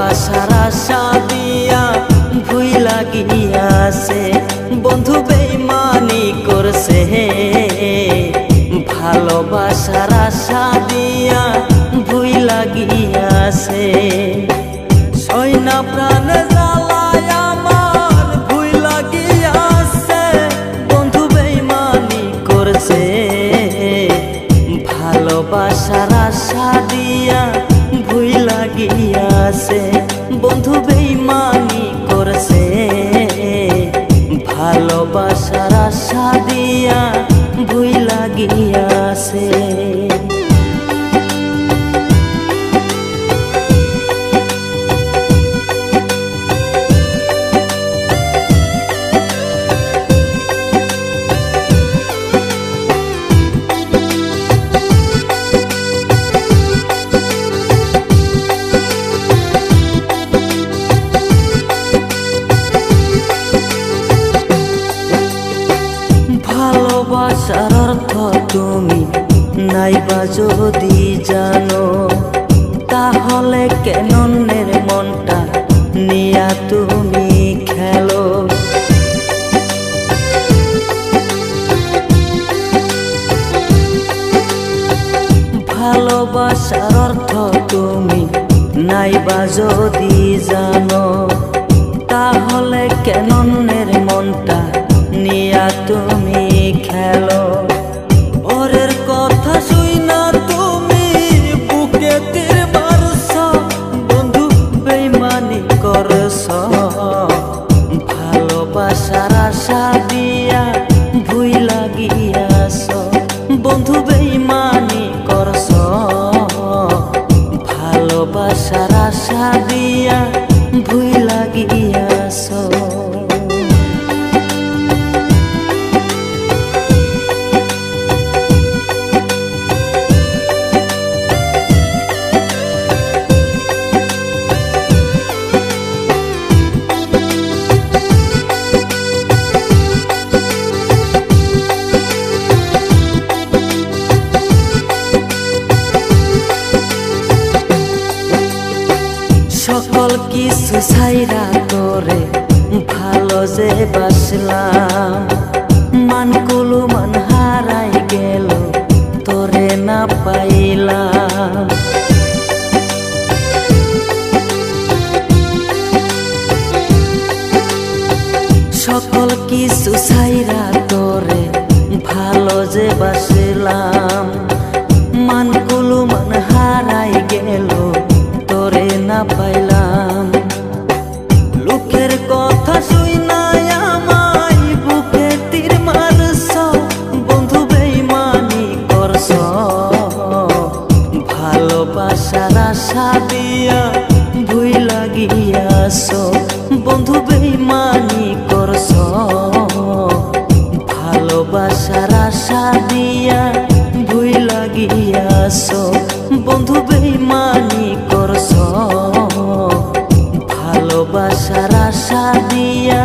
ভালোবাসার আশা দিয়া ভুইলা গিয়াছে বন্ধু বেইমানি করছে ভালোবাসার আশা দিয়া ভুইলা গিয়াছে সইনা প্রাণে জ্বালায় আমার ভুইলা গিয়াছে বন্ধু বেইমানি করছে ভালোবাসার আশা দিয়া ভুইলা গিয়াছে বন্ধু বেইমানি করছে ভালোবাসার আশা দিয়া ভুইলা গিয়াছে ভালোবাসার অর্থ তুমি নাইবা যদি জানো তাহলে কেন অন্যের মনটা নিয়া তুমি খেলো ভালোবাসার অর্থ তুমি নাইবা যদি জানো তাহলে কেন অন্যের মনটা নিয়া তুমি খেলো ওরের কথা শুইনা তুমি বুকে তীর মারছ বন্ধু বেইমানি করছ ভালোবাসার আশা দিয়া ভুইলা গিয়াছ বন্ধু বেইমানি করছ ভালোবাসার আশা দিয়া ভুইলা গিয়াছ সকল কিছু ছাইরা তোরে ভালো যে বাসলাম মানকুলু মান হারাই গেল তোরে না পাইলাম সকল কিছু ছাইরা তোরে ভালো যে বাসলাম মানকুলু মান হারাই গেল তোরে না পাইলাম লোকের কথা শুইনা আমায় বুকে তীর মারছ বন্ধু বেইমানি করছ ভালোবাসার আশা দিয়া ভুইলা গিয়াছ বন্ধু বেইমানি করছ ভালোবাসার আশা দিয়া ভুইলা গিয়াছ বন্ধু বেইমানি করছ ভালোবাসার আশা দিয়া